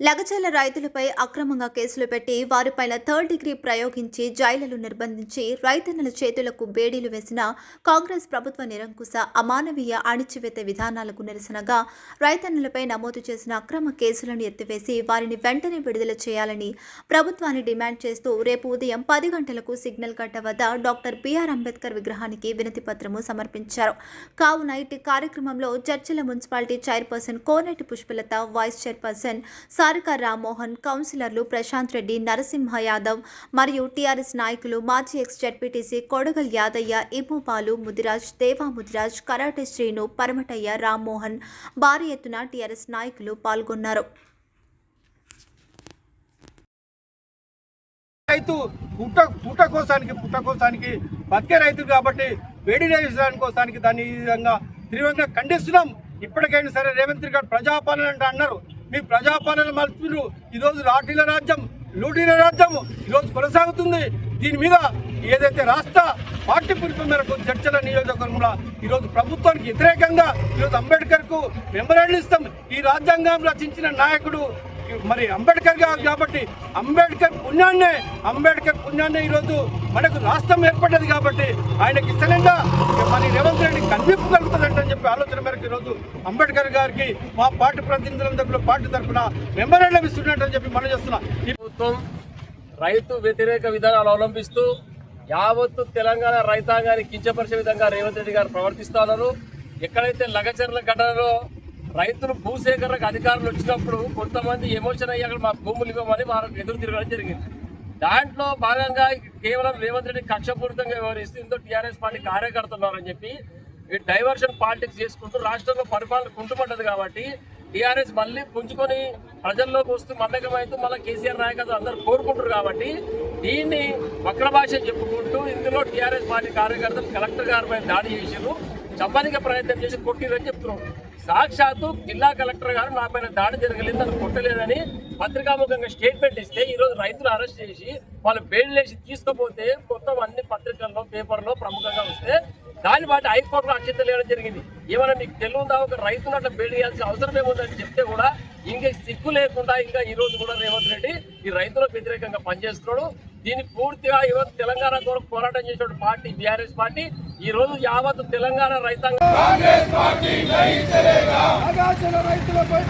లగచర్ల రైతులపై అక్రమంగా కేసులు పెట్టి వారిపైన థర్డ్ డిగ్రీ ప్రయోగించి జైలులు నిర్బంధించి రైతన్నల చేతులకు బేడీలు వేసిన కాంగ్రెస్ ప్రభుత్వ నిరంకుశ అమానవీయ అణిచివేత విధానాలకు నిరసనగా రైతన్నలపై నమోదు చేసిన అక్రమ కేసులను ఎత్తివేసి వారిని వెంటనే విడుదల చేయాలని ప్రభుత్వాన్ని డిమాండ్ చేస్తూ రేపు ఉదయం 10 గంటలకు సిగ్నల్ గడ్డ వద్ద డాక్టర్ బిఆర్ అంబేద్కర్ విగ్రహానికి వినతి పత్రము సమర్పించారు. కావున ఇటు కార్యక్రమంలో చర్చిల మున్సిపాలిటీ చైర్పర్సన్ కోనేటి పుష్పలత, వైస్ చైర్పర్సన్ సారిక రామ్మోహన్, కౌన్సిలర్లు ప్రశాంత్ రెడ్డి, నరసింహ యాదవ్ మరియు టీఆర్ఎస్ నాయకులు మాజీ ఎక్స్ జడ్పీటీసీ కొడగల్ యాదయ్య, ఇమ్ముపాలు ముదిరాజ్, దేవా ముదిరాజ్, కరాటే శ్రీను, పరమటయ్య, రామ్మోహన్ భారీ ఎత్తున టీఆర్ఎస్ నాయకులు పాల్గొన్నారు. రైతు పుట్ట కోసానికి బతికే రైతు కాబట్టి వేడి కోసానికి దాన్ని ఈ విధంగా తీవ్రంగా ఖండిస్తున్నాం. ఇప్పటికైనా సరే రేవంత్ రెడ్డి గారు ప్రజాపాలన అంటే అన్నారు, మీ ప్రజాపాలన మలుపులు ఈరోజు లాఠీల రాజ్యం, లూటీల రాజ్యం ఈరోజు కొనసాగుతుంది. దీని మీద ఏదైతే రాష్ట్ర పార్టీ పిలుపు మేరకు చర్చల నియోజకవర్గంలో ఈరోజు ప్రభుత్వానికి వ్యతిరేకంగా ఈరోజు అంబేద్కర్కు మెమోరాండం ఇస్తాం. ఈ రాజ్యాంగం రచించిన నాయకుడు మరి అంబేద్కర్ గారు కాబట్టి అంబేద్కర్ పుణ్యాన్నే ఈరోజు మనకు రాష్ట్రం ఏర్పడ్డది కాబట్టి ఆయనకి ఇష్టంగా మరి రేవంత్ రెడ్డి కనిపింపు కలుగుతుందంటని చెప్పి ఆలోచన మేరకు ఈరోజు అంబేద్కర్ గారికి మా పార్టీ ప్రతినిధుల దగ్గర పార్టీ తరఫున మెమోరాండం ఇస్తున్నట్టని చెప్పి మనం చేస్తున్నాం. ఈ ప్రభుత్వం రైతు వ్యతిరేక విధానాలు అవలంబిస్తూ యావత్తు తెలంగాణ రైతాంగాన్ని కించపరిచే విధంగా రేవంత్ రెడ్డి గారు ప్రవర్తిస్తూ ఉన్నారు. ఎక్కడైతే లగచర్ల ఘటనలో రైతులు భూసేకరణకు అధికారులు వచ్చినప్పుడు కొంతమంది ఎమోషన్ అయ్యాక మా భూములు ఇవ్వమని వారికి ఎదురు తిరగడం జరిగింది. దాంట్లో భాగంగా కేవలం రేవంత్ రెడ్డి కక్షపూరితంగా వ్యవహరిస్తూ ఇందులో టీఆర్ఎస్ పార్టీ కార్యకర్తన్నారని చెప్పి ఈ డైవర్షన్ పాలిటిక్స్ చేసుకుంటూ రాష్ట్రంలో పరిపాలన కుంటుపడ్డది కాబట్టి టీఆర్ఎస్ మళ్ళీ పుంజుకొని ప్రజల్లోకి వస్తూ మమ్మకమైతూ మళ్ళీ కేసీఆర్ నాయకత్వం అందరూ కోరుకుంటారు కాబట్టి దీన్ని వక్ర భాష చెప్పుకుంటూ ఇందులో టీఆర్ఎస్ పార్టీ కార్యకర్తలు కలెక్టర్ గారి పైన దాడి చేసారు, చంపనిక ప్రయత్నం చేసి కొట్టిరని చెప్తున్నారు. సాక్షాత్తు జిల్లా కలెక్టర్ గారు నా పైన దాడి జరగలేదు, నన్ను కొట్టలేదని పత్రికాముఖంగా స్టేట్మెంట్ ఇస్తే ఈరోజు రైతులు అరెస్ట్ చేసి వాళ్ళు బెయిల్లేసి తీసుకుపోతే మొత్తం అన్ని పత్రికల్లో పేపర్లో ప్రముఖంగా వస్తే దాన్ని బట్టి హైకోర్టులో అక్షింతలు వేయడం జరిగింది. ఏమైనా మీకు తెలియదా ఒక రైతును అట్లా బెయిల్ చేయాల్సిన అవసరం ఏముందని చెప్తే కూడా ఇంకా సిగ్గు లేకుండా ఇంకా ఈ రోజు కూడా రేవంత్ రెడ్డి ఈ రైతులకు వ్యతిరేకంగా పనిచేస్తున్నాడు. దీన్ని పూర్తిగా ఈరోజు తెలంగాణ కొరకు పోరాటం చేసిన పార్టీ బీఆర్ఎస్ పార్టీ ఈ రోజు యావత్ తెలంగాణ రైతాంగం రైతులపై